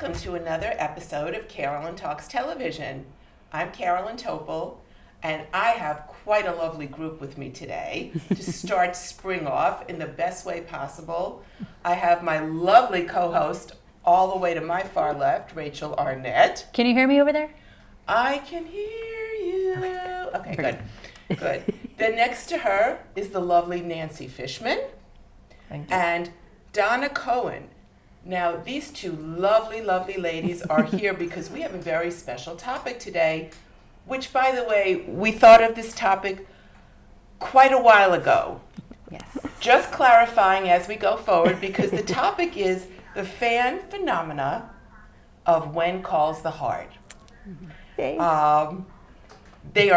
welcome to another episode of Carolyn Talks Television. I'm Carolyn Topol, and I have quite a lovely group with me today to start spring off in the best way possible. I have my lovely co-host all the way to my far left, Rachel Arnett. Can you hear me over there? I can hear you. Okay, good. Good. Then next to her is the lovely Nancy Fichman and Donna Cohen. Now, these two lovely, lovely ladies are here because we have a very special topic today, which, by the way, we thought of this topic quite a while ago. Yes. Just clarifying as we go forward, because the topic is the fan phenomena of When Calls the Heart. They are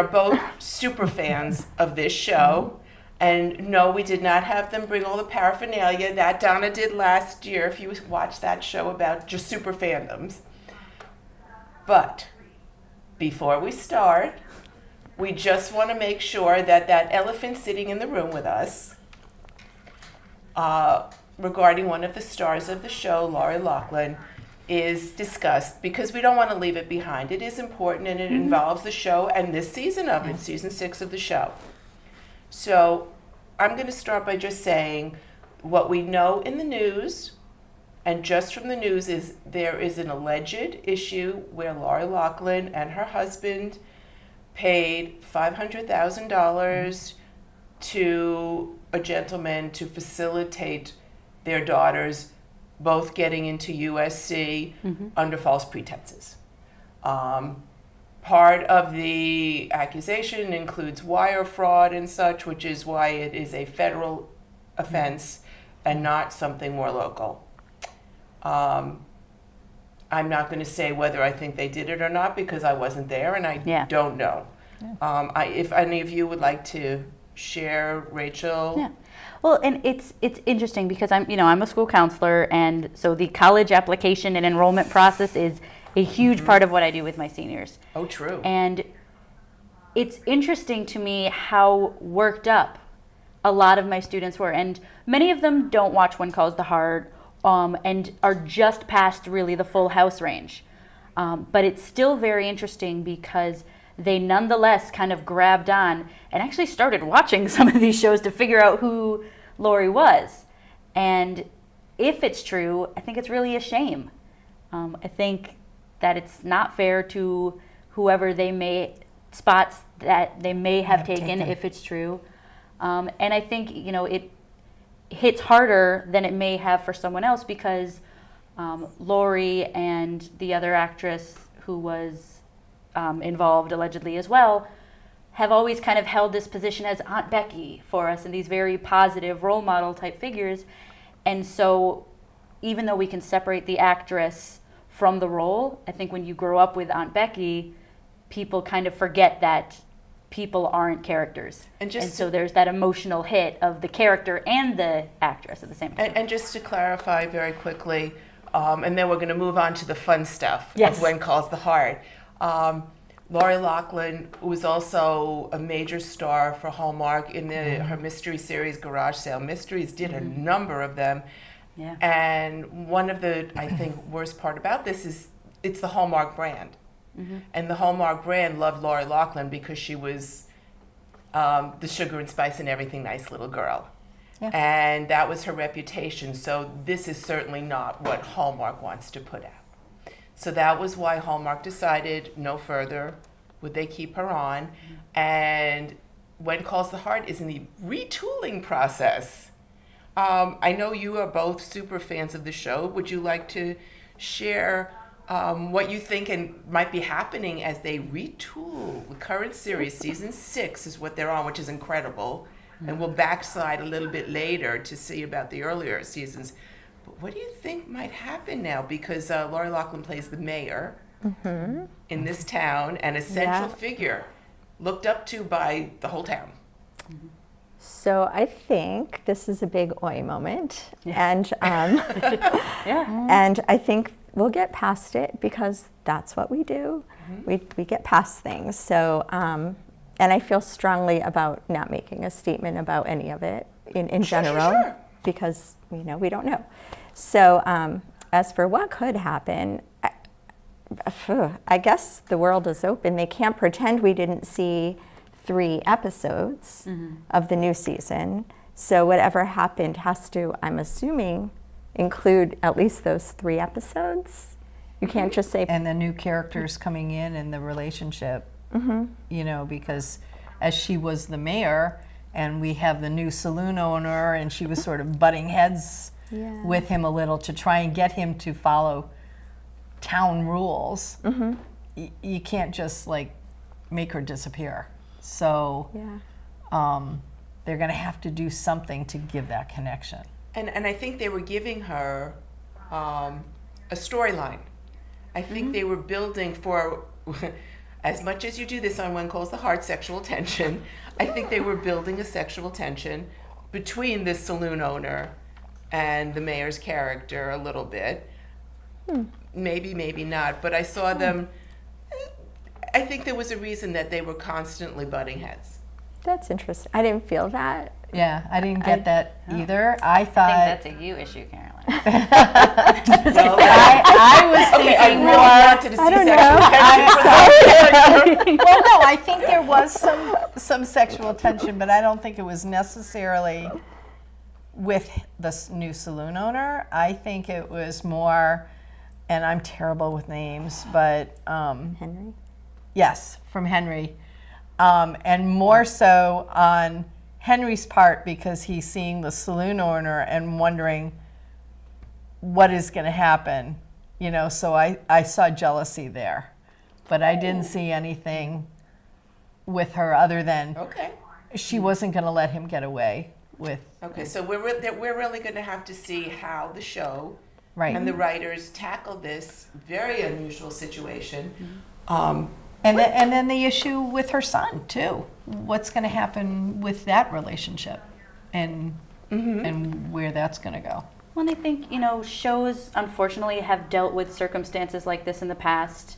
both super fans of this show. And no, we did not have them bring all the paraphernalia that Donna did last year, if you watched that show about just super fandoms. But before we start, we just want to make sure that that elephant sitting in the room with us, regarding one of the stars of the show, Lori Loughlin, is discussed, because we don't want to leave it behind. It is important, and it involves the show and this season of it, season 6 of the show. So I'm going to start by just saying what we know in the news, and just from the news, is there is an alleged issue where Lori Loughlin and her husband paid $500,000 to a gentleman to facilitate their daughters both getting into USC under false pretenses. Part of the accusation includes wire fraud and such, which is why it is a federal offense and not something more local. I'm not going to say whether I think they did it or not, because I wasn't there and I don't know. If any of you would like to share, Rachel. Yeah. Well, and it's interesting because I'm a school counselor, and so the college application and enrollment process is a huge part of what I do with my seniors. Oh, true. And it's interesting to me how worked up a lot of my students were, and many of them don't watch When Calls the Heart, and are just past really the Full House range. But it's still very interesting because they nonetheless kind of grabbed on and actually started watching some of these shows to figure out who Lori was. And if it's true, I think it's really a shame. I think that it's not fair to whoever spots that they may have taken, if it's true. And I think, it hits harder than it may have for someone else, because Lori and the other actress who was involved allegedly as well have always kind of held this position as Aunt Becky for us, and these very positive role model type figures. And so even though we can separate the actress from the role, I think when you grow up with Aunt Becky, people kind of forget that people aren't characters. And so there's that emotional hit of the character and the actress at the same time. And just to clarify very quickly, and then we're going to move on to the fun stuff of When Calls the Heart. Lori Loughlin was also a major star for Hallmark in her mystery series, Garage Sale Mysteries, did a number of them. Yeah. And one of the, I think, worst part about this is it's the Hallmark brand. And the Hallmark brand loved Lori Loughlin because she was the sugar and spice and everything nice little girl. Yeah. And that was her reputation. So this is certainly not what Hallmark wants to put out. So that was why Hallmark decided no further would they keep her on. And When Calls the Heart is in the retooling process. I know you are both super fans of the show. Would you like to share what you think and might be happening as they retool the current series? Season 6 is what they're on, which is incredible. And we'll backslide a little bit later to see about the earlier seasons. But what do you think might happen now? Because Lori Loughlin plays the mayor in this town, and a central figure looked up to by the whole town. So I think this is a big oi moment, and and I think we'll get past it because that's what we do. We get past things. So and I feel strongly about not making a statement about any of it in general, because we don't know. So as for what could happen, I guess the world is open. They can't pretend we didn't see 3 episodes of the new season. So whatever happened has to, I'm assuming, include at least those 3 episodes. You can't just say. And the new characters coming in and the relationship, you know, because as she was the mayor and we have the new saloon owner and she was sort of butting heads with him a little to try and get him to follow town rules, you can't just like make her disappear. So they're going to have to do something to give that connection. And I think they were giving her a storyline. I think they were building for, as much as you do this on When Calls the Heart, sexual tension, I think they were building a sexual tension between this saloon owner and the mayor's character a little bit. Maybe, maybe not. But I saw them, I think there was a reason that they were constantly butting heads. That's interesting. I didn't feel that. Yeah, I didn't get that either. I thought. I think that's a you issue, Carolyn. Well, I was thinking I really more. wanted to see sexual tension. Well, no, I think there was some sexual tension, but I don't think it was necessarily with the new saloon owner. I think it was more, and I'm terrible with names, but Henry? yes, from Henry, and more so on Henry's part because he's seeing the saloon owner and wondering what is going to happen, you know, so I saw jealousy there, but I didn't see anything with her other than she wasn't going to let him get away with. Okay, so we're really going to have to see how the show and the writers tackle this very unusual situation. And then the issue with her son too. What's going to happen with that relationship, and where that's going to go. Well, I think, you know, shows unfortunately have dealt with circumstances like this in the past,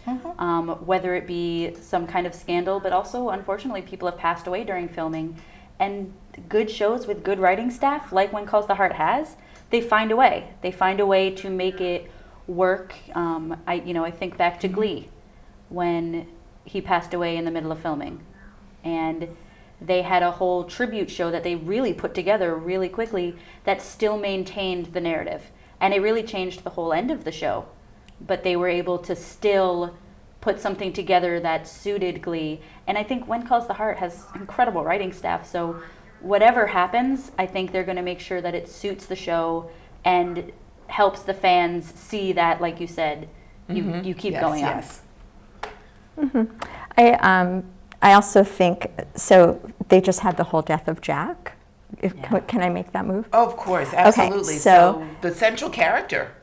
whether it be some kind of scandal, but also unfortunately people have passed away during filming. And good shows with good writing staff, like When Calls the Heart has, they find a way. They find a way to make it work. I think back to Glee when he passed away in the middle of filming. And they had a whole tribute show that they really put together really quickly that still maintained the narrative. And it really changed the whole end of the show. But they were able to still put something together that suited Glee. And I think When Calls the Heart has incredible writing staff. So whatever happens, I think they're going to make sure that it suits the show and helps the fans see that, like you said, you keep going on. I also think, so they just had the whole death of Jack. Can I make that move? Oh, of course, absolutely. Okay, so the central character,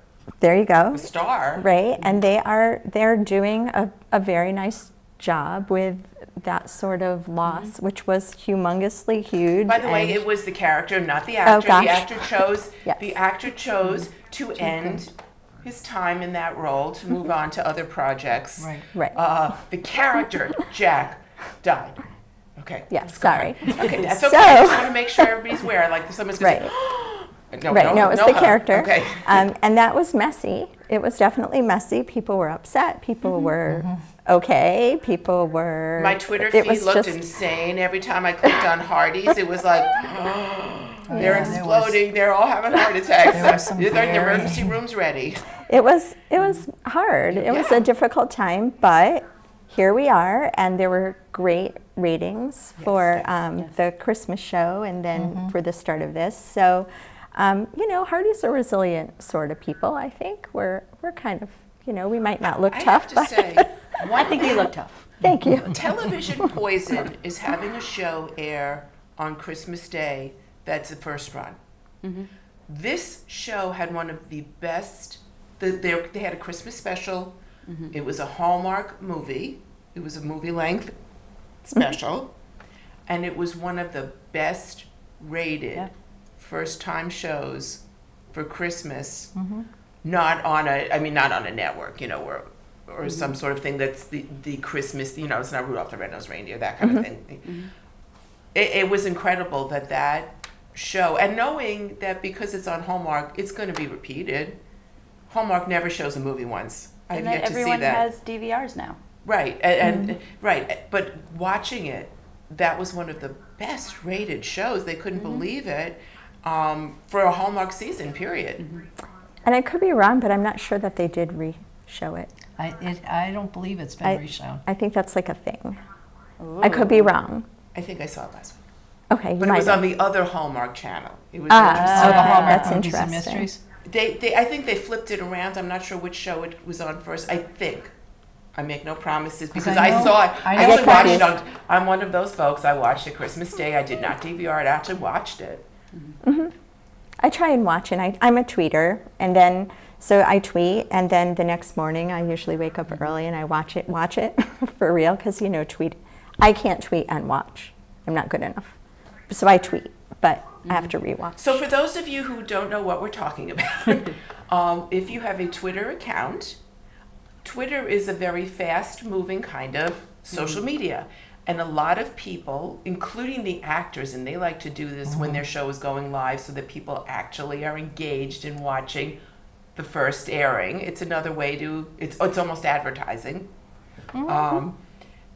there you go. the star. Right, and they're doing a very nice job with that sort of loss, which was humongously huge. By the way, it was the character, not the actor. gosh. The actor chose. Yes. The actor chose to end his time in that role to move on to other projects. Right. The character Jack died. Okay. Yeah, sorry. Okay, that's So- okay. I just want to make sure everybody's aware. Like someone's going to say, no, Right, no, it was the character. Okay. And that was messy. It was definitely messy. People were upset. People were okay. People were. My Twitter it feed was looked just- insane. Every time I clicked on Hardee's, it was like, they're exploding. They're all having heart attacks. There was some The very- emergency room's ready. It was hard. It was a difficult time, but here we are, and there were great ratings for the Christmas show, and then for the start of this. So, Hardy's are resilient sort of people. I think we're kind of, we might not look I tough, have but to say, I think you look tough. thank you. Television Poison is having a show air on Christmas Day. That's the first run. This show had one of the best. They had a Christmas special. It was a Hallmark movie. It was a movie-length special, and it was one of the best rated first-time shows for Christmas. Not on a network, or some sort of thing that's the Christmas. It's not Rudolph the Red-Nosed Reindeer, that kind of thing. It was incredible that show, and knowing that because it's on Hallmark, it's going to be repeated. Hallmark never shows a movie once. I've And yet to see everyone that. has DVRs now. Right, and right, but watching it, that was one of the best rated shows. They couldn't believe it for a Hallmark season, period. And I could be wrong, but I'm not sure that they did re-show it. I don't believe it's been reshown. I think that's like a thing. I could be wrong. I think I saw it last week. Okay, But it was on the other Hallmark channel. It was Okay, interesting. that's Movies and interesting. Mysteries. I think they flipped it around. I'm not sure which show it was on first. I think. I make no promises because I I know- saw it. I I know actually watched it confused. on. I'm one of those folks. I watched it Christmas Day. I did not DVR it. I actually watched it. I try and watch, and I'm a tweeter, and then so I tweet, and then the next morning I usually wake up early and I watch it for real, because tweet. I can't tweet and watch. I'm not good enough, so I tweet, but I have to rewatch. So for those of you who don't know what we're talking about, if you have a Twitter account, Twitter is a very fast-moving kind of social media. And a lot of people, including the actors, and they like to do this when their show is going live so that people actually are engaged in watching the first airing. It's another way it's almost advertising.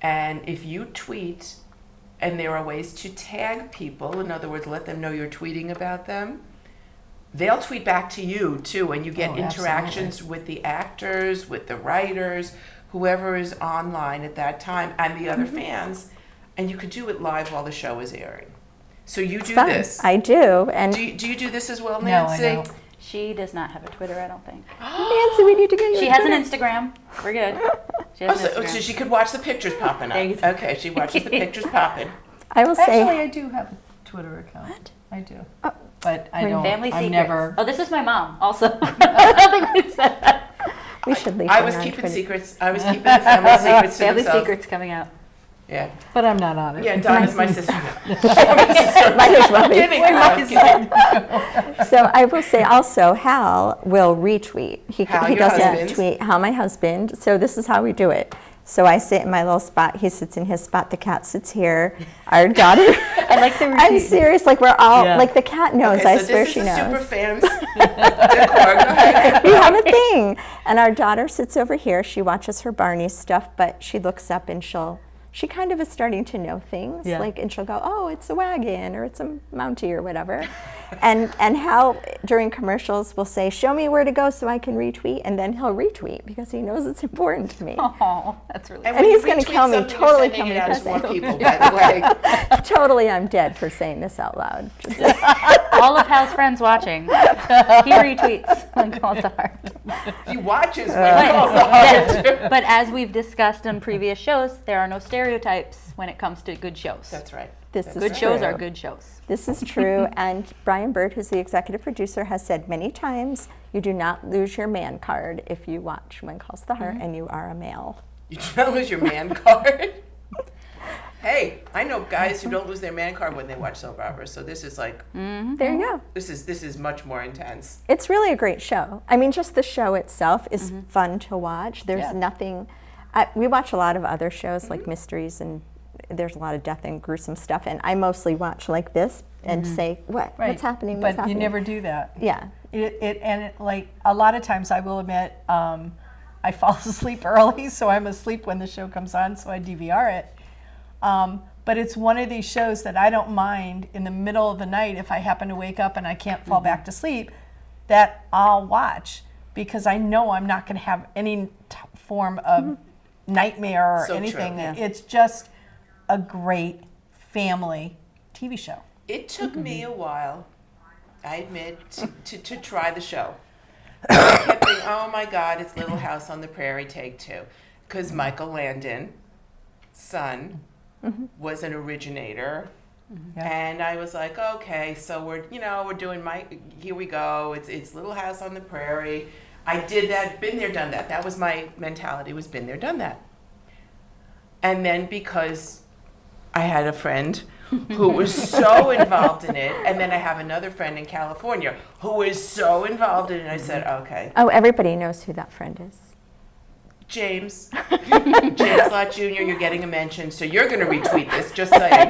And if you tweet, and there are ways to tag people, in other words, let them know you're tweeting about them, they'll tweet back to you too, and you get interactions with the actors, with the writers, whoever is online at that time, and the other fans, and you could do it live while the show is airing. So you do Fun. this. I do, and Do you do this as well, No, Nancy? I don't. She does not have a Twitter, I don't think. Nancy, we need to get you. She a has an Twitter. Instagram. We're good. She Oh, has an so Instagram. she could watch the pictures popping up. There you go. Okay, she watches the pictures popping. I will say. Actually, I do have a Twitter account. What? I do. Oh. But I don't. Family I'm secrets. never. Oh, this is my mom also. I don't think we said that. We should leave. I her was on keeping Twitter. secrets. I was keeping the family secrets to Family themselves. secrets coming out. Yeah. But I'm not on it. Yeah, and Donna's my sister. Might as well be. Kidding. I was kidding. So I will say also, Hal will retweet. He Hal, your doesn't husband? tweet. Hal, my husband. So this is how we do it. So I sit in my little spot. He sits in his spot. The cat sits here. Our daughter. I like the I'm routine. serious. Like we're all Yeah. like the cat knows. Okay, I so swear this she is a super knows. fans decor. Go ahead. We have a thing. And our daughter sits over here. She watches her Barney stuff, but she looks up and she kind of is starting to know things. Yeah. And she'll go, oh, it's a wagon or it's a Mountie or whatever. and Hal, during commercials, will say, show me where to go so I can retweet. And then he'll retweet because he knows it's important to me. Oh, that's really And when he's you gonna retweet kill me, something, totally you're kill sending me it out for to more saying. people, by the way. Totally, I'm dead for saying this out loud. Just all of Hal's friends watching. He retweets when calls the heart. He watches when But, he calls the heart. yeah, but as we've discussed in previous shows, there are no stereotypes when it comes to good shows. That's right. this is Good shows true. are good shows. This is true, and Brian Bird, who's the executive producer, has said many times, you do not lose your man card if you watch When Calls the Heart and you are a male. You don't lose your man card. Hey, I know guys who don't lose their man card when they watch soap operas. So this is like There you go. this is much more intense. It's really a great show. I mean, just the show itself is fun to watch. There's Yeah. nothing. We watch a lot of other shows like mysteries, and there's a lot of death and gruesome stuff. And I mostly watch like this and say, what's happening? What's But happening? you never do that. Yeah. Like a lot of times, I will admit, I fall asleep early, so I'm asleep when the show comes on, so I DVR it. But it's one of these shows that I don't mind in the middle of the night if I happen to wake up and I can't fall back to sleep, that I'll watch because I know I'm not going to have any form of nightmare or So true. anything. Yeah. It's just a great family TV show. It took me a while, I admit, to try the show. I kept thinking, oh my God, it's Little House on the Prairie, take two. Because Michael Landon, son, was an originator. Yeah. And I was like, okay, so we're doing here we go. It's Little House on the Prairie. I did that, been there, done that. That was my mentality, was been there, done that. And then because I had a friend who was so involved in it, and then I have another friend in California who is so involved in it, I said, okay, Oh, everybody knows who that friend is. James Lott Jr., you're getting a mention, so you're going to retweet this, just saying.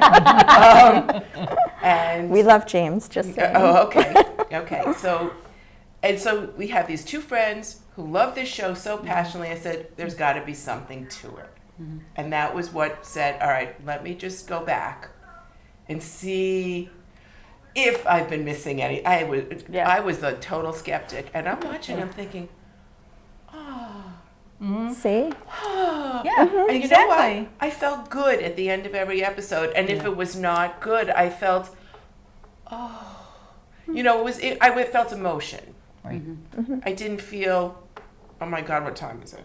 And We love James, just saying. oh, okay. So, And so we have these two friends who love this show so passionately. I said, there's got to be something to it. And that was what said, all right, let me just go back and see if I've been missing any. I was a total skeptic. And I'm watching, I'm thinking, See? And you know what? I felt good at the end of every episode. And if it was not good, I felt, I felt emotion. Right. I didn't feel, oh my God, what time is it?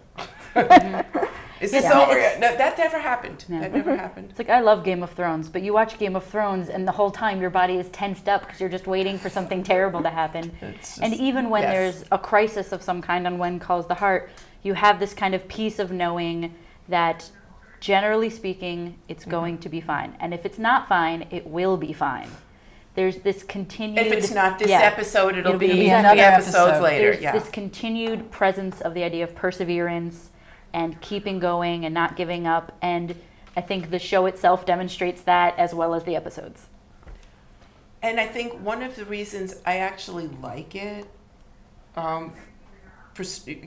Is this over yet? No, that never happened. That never happened. It's like, I love Game of Thrones, but you watch Game of Thrones and the whole time your body is tensed up because you're just waiting for something terrible to happen. And even when there's a crisis of some kind on When Calls the Heart, you have this kind of peace of knowing that, generally speaking, it's going to be fine. And if it's not fine, it will be fine. There's this continued... If it's not this episode, it'll be another 3 episodes episode. later. There's this continued presence of the idea of perseverance and keeping going and not giving up. And I think the show itself demonstrates that, as well as the episodes. And I think one of the reasons I actually like it, for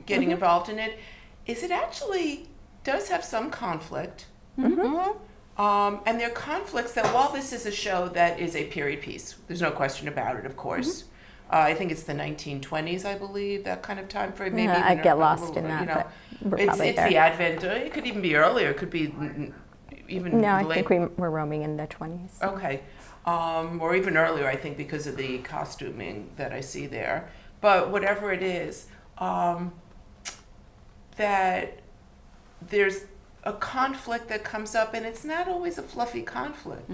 getting involved in it, is it actually does have some conflict. And there are conflicts that, while this is a show that is a period piece, there's no question about it, of course. I think it's the 1920s, I believe, that kind of time frame. Maybe I get lost in that, but we're probably it's there. the advent. It could even be earlier. It could be even No, I late. think we're roaming in the 20s. Okay. Or even earlier, I think, because of the costuming that I see there. But whatever it is, that there's a conflict that comes up, and it's not always a fluffy conflict.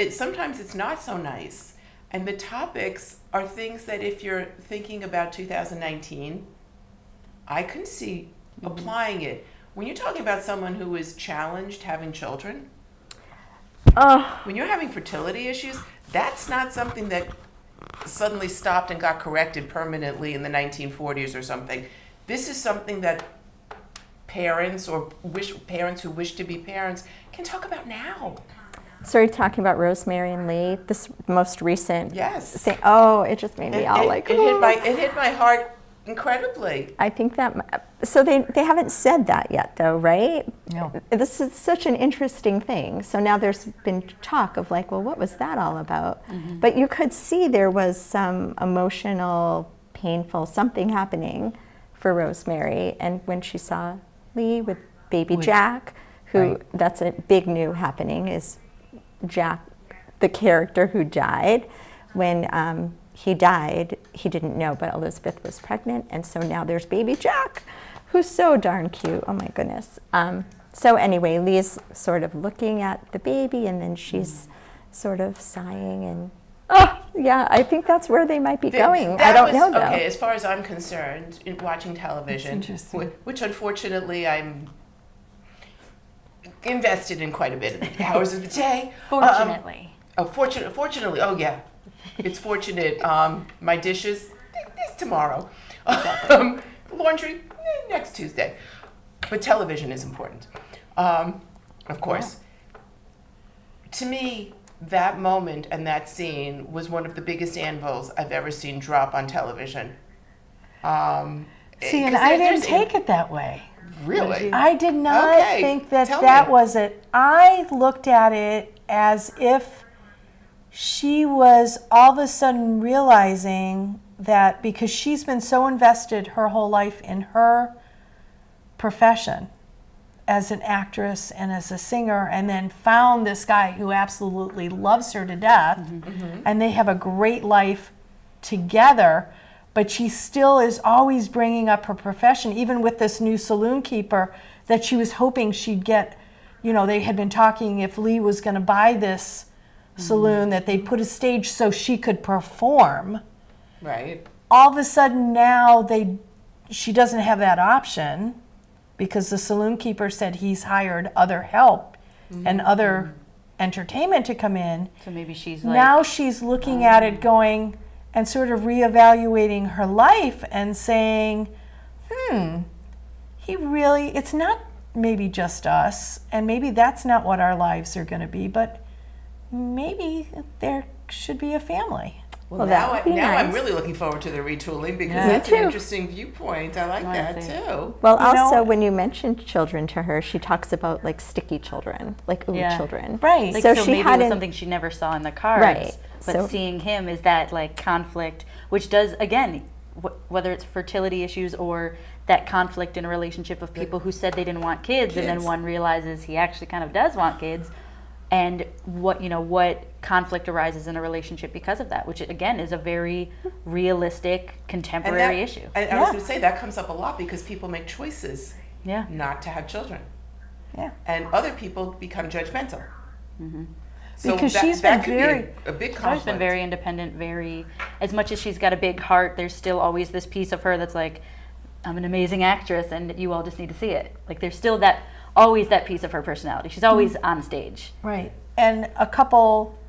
Sometimes it's not so nice. And the topics are things that, if you're thinking about 2019, I can see applying it. When you're talking about someone who is challenged having children, when you're having fertility issues, that's not something that suddenly stopped and got corrected permanently in the 1940s or something. This is something that parents who wish to be parents can talk about now. So you're talking about Rosemary and Lee, this most recent thing. Oh, it just made me It hit my heart incredibly. I think that, so they haven't said that yet though, right? No. This is such an interesting thing. So now there's been talk of like, well, what was that all about? But you could see there was some emotional, painful, something happening for Rosemary. And when she saw Lee with baby Jack, who that's a big new happening, is Jack, the character who died. When he died, he didn't know, but Elizabeth was pregnant, and so now there's baby Jack, who's so darn cute. Oh my goodness. So anyway, Lee's sort of looking at the baby, and then she's sort of sighing, and yeah, I think that's where they might be going. I don't know though. Okay, as far as I'm concerned, in watching television, which unfortunately I'm invested in quite a bit of the hours of the day. Fortunately. Fortunately, oh yeah. It's fortunate. My dishes, it's tomorrow. Laundry, next Tuesday. But television is important, of course. To me, that moment and that scene was one of the biggest anvils I've ever seen drop on television. See, and I didn't take it that way. Really? I did not think that was it. I looked at it as if she was all of a sudden realizing that, because she's been so invested her whole life in her profession as an actress and as a singer, and then found this guy who absolutely loves her to death, and they have a great life together, but she still is always bringing up her profession, even with this new saloon keeper that she was hoping she'd get. They had been talking, if Lee was going to buy this saloon, that they'd put a stage so she could perform. Right. All of a sudden now she doesn't have that option, because the saloon keeper said he's hired other help and other entertainment to come in. So maybe she's like... Now she's looking at it going and sort of reevaluating her life and saying, it's not maybe just us, and maybe that's not what our lives are going to be, but maybe there should be a family. Well, that now, would be now I'm nice. really looking forward to the retooling because Yeah. that's Me an too. interesting viewpoint. I like that too. Well, You know- also, when you mentioned children to her, she talks about like sticky children, like ooh Yeah. children. Right. Like, So so she maybe it hadn't- was something she never saw in the cards. Right. But So- seeing him is that like conflict, which does, again, whether it's fertility issues or that conflict in a relationship of people who said they didn't want kids, and then Kids. one realizes he actually kind of does want kids, and what conflict arises in a relationship because of that, which again is a very realistic contemporary issue. And I was going to say that comes up a lot because people make choices Yeah. not to have children. Yeah. And other people become judgmental. So Because that, she's that been could very- be a big She's conflict. always been very independent, as much as she's got a big heart, there's still always this piece of her that's like, I'm an amazing actress and you all just need to see it. Like there's still always that piece of her personality. She's always on stage. Right. And a couple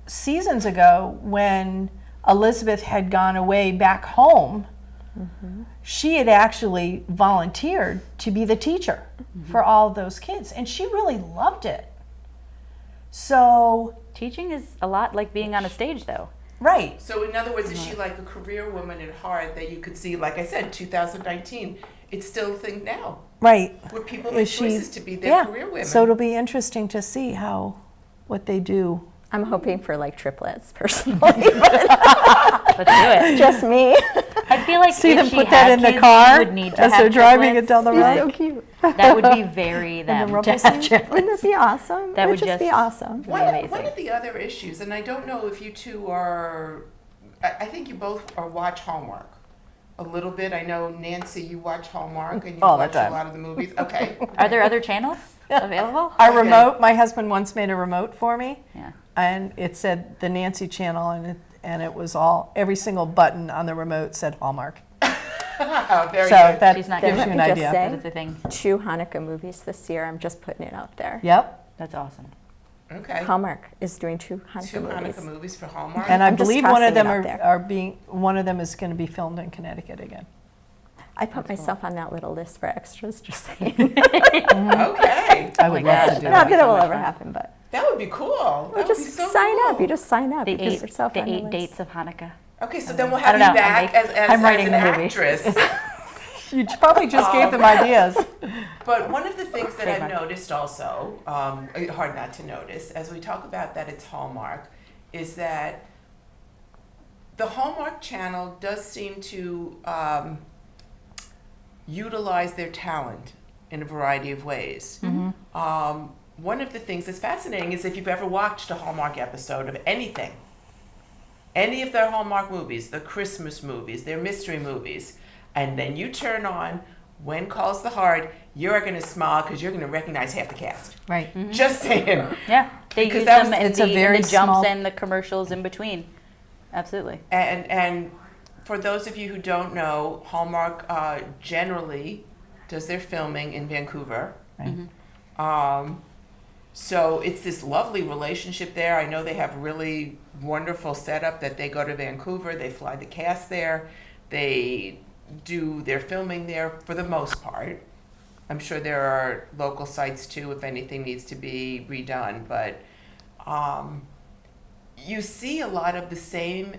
seasons ago, when Elizabeth had gone away back home, she had actually volunteered to be the teacher for all of those kids. And she really loved it. So, Teaching is a lot like being on a stage though. right. So in other words, is she like a career woman at heart that you could see, like I said, 2019, it's still a thing now Right. where people make Is she- choices to be their yeah. career women. So it'll be interesting to see what they do. I'm hoping for like triplets personally. Let's do it. Just me. I feel like See if them she put that had in the kids, car you would need to as have they're driving it triplets. down the He's road. so cute. That would be very them. rumble to have scene? triplets. Wouldn't it be awesome? That it would just be just- awesome. one amazing. of the other issues, and I don't know if you two are, I think you both watch Hallmark a little bit. I know, Nancy, you watch Hallmark and you All the watch time. a lot of the movies. Okay. Are there other channels available? Our Okay. remote, my husband once made a remote for me. Yeah. And it said the Nancy channel, and it was every single button on the remote said Hallmark. Very So good. that She's not gives gonna- you an Let me just idea. say- That is the thing. 2 Hanukkah movies this year. I'm just putting it out there. Yep. That's awesome. Okay. Hallmark is doing 2 Hanukkah Two movies. Hanukkah movies for Hallmark. And I I'm just believe one of tossing them it out are there. one of them is going to be filmed in Connecticut again. I put myself on that little list for extras, just saying. Okay. I would my love gosh, to do that Not would that. be that it so will much ever fun. happen, but That would be cool. That would just be so sign cool. up. You just sign up. The You put eight, yourself the on the 8 list. dates of Hanukkah. Okay, so then we'll I have don't you know, back I'm as writing an the movie. actress. You probably just gave them ideas. But one of the things that I've Trademark. noticed also, hard not to notice, as we talk about that it's Hallmark, is that the Hallmark channel does seem to utilize their talent in a variety of ways. One of the things that's fascinating is if you've ever watched a Hallmark episode of anything, any of their Hallmark movies, the Christmas movies, their mystery movies, and then you turn on When Calls the Heart, you're going to smile because you're going to recognize half the cast. Right. Just saying. Yeah, they Because use that them was- in it's a the, very in the jumps small- and the commercials in between. Absolutely. And for those of you who don't know, Hallmark generally does their filming in Vancouver. Right. So it's this lovely relationship there. I know they have really wonderful setup that they go to Vancouver, they fly the cast there, they do their filming there for the most part. I'm sure there are local sites too if anything needs to be redone, but you see a lot of the same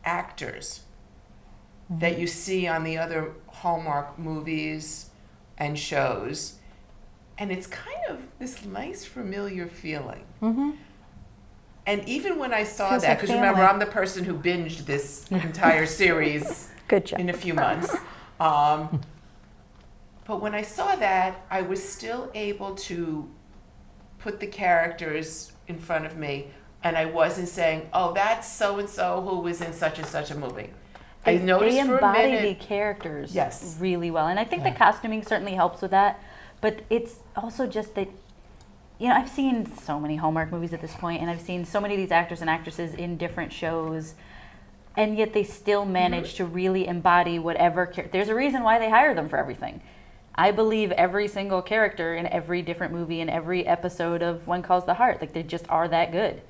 actors that you see on the other Hallmark movies and shows. And it's kind of this nice, familiar feeling. And even when I saw Feels that, like because remember, family. I'm the person who binged this entire series Good job. in a few months. But when I saw that, I was still able to put the characters in front of me, and I wasn't saying, "Oh, that's so and so who was in such and such a movie." I noticed they for a embody minute. the characters Yes. really well, and I think the costuming certainly helps with that. But it's also just that, you know, I've seen so many Hallmark movies at this point, and I've seen so many of these actors and actresses in different shows, and yet they still manage to really embody whatever. There's a reason why they hire them for everything. I believe every single character in every different movie in every episode of One Calls the Heart. Like, they just are that good.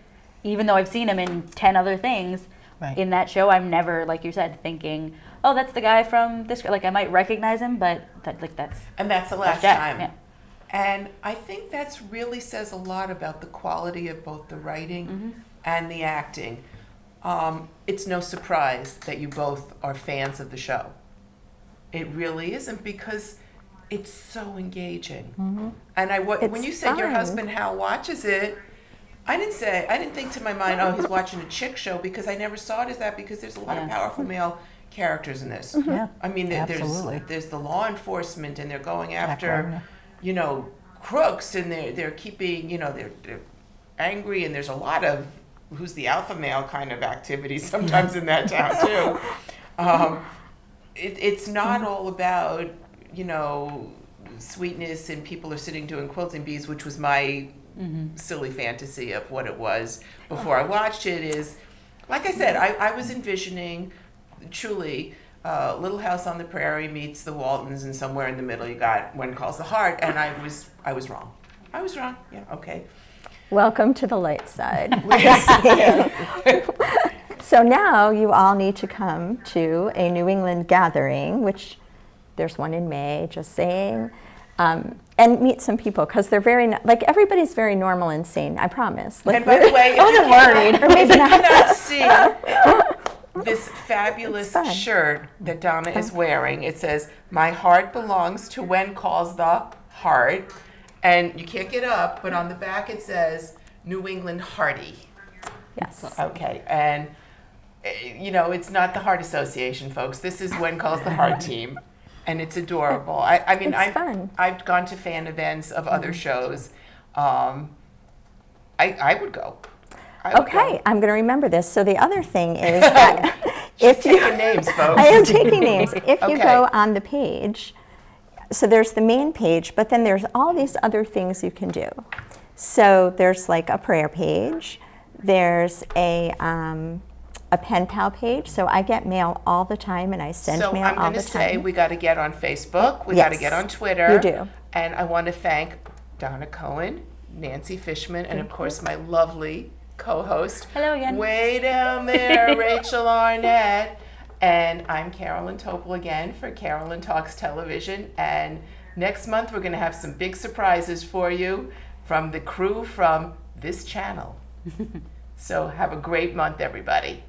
Even though I've seen them in 10 other things, Right. in that show, I'm never, like you said, thinking, oh, that's the guy from this. Like, I might recognize him, but that's And that's the last Jack, time. yeah. And I think that's really says a lot about the quality of both the writing and the acting. it's no surprise that you both are fans of the show. It really isn't, because it's so engaging. And when you said your fun. husband Hal watches it, I didn't think to my mind, oh, he's watching a chick show, because I never saw it as that, because there's a lot of powerful male characters in this. Yeah, I mean, absolutely. there's the law enforcement, and they're going after, crooks, and they're keeping, they're angry, and there's a lot of who's the alpha male kind of activity sometimes in that town too. It's not all about, sweetness and people are sitting doing quilting bees, which was my silly fantasy of what it was before I watched it. Is, like I said, I was envisioning truly Little House on the Prairie meets the Waltons, and somewhere in the middle you got When Calls the Heart, and I was wrong. I was wrong. Yeah, okay. Welcome to the light side. So now you all need to come to a New England gathering, which there's one in May, just saying, and meet some people, because they're very, everybody's very normal and sane, I promise. And by the way, if you cannot see this fabulous shirt that Donna is wearing, it says, "My heart belongs to When Calls the Heart." And you can't get up, but on the back it says, New England Hearty. Yes. Okay, and it's not the Heart Association, folks. This is When Calls the Heart team, and it's adorable. I mean, It's fun. I've gone to fan events of other shows. I would go. Okay, I'm going to remember this. So the other thing is that if you taking names, folks. I am taking names. If you Okay. go on the page, so there's the main page, but then there's all these other things you can do. So there's like a prayer page. There's a pen pal page. So I get mail all the time, and I send So mail I'm all going the to time. say we got to get on Facebook. We got to Yes, get on Twitter. you do. And I want to thank Donna Cohen, Nancy Fichman, and of course my lovely co-host. Hello again. Way down there, Rachel Arnett. And I'm Carolyn Topol again for Carolyn Talks Television. And next month we're going to have some big surprises for you from the crew from this channel. So have a great month, everybody.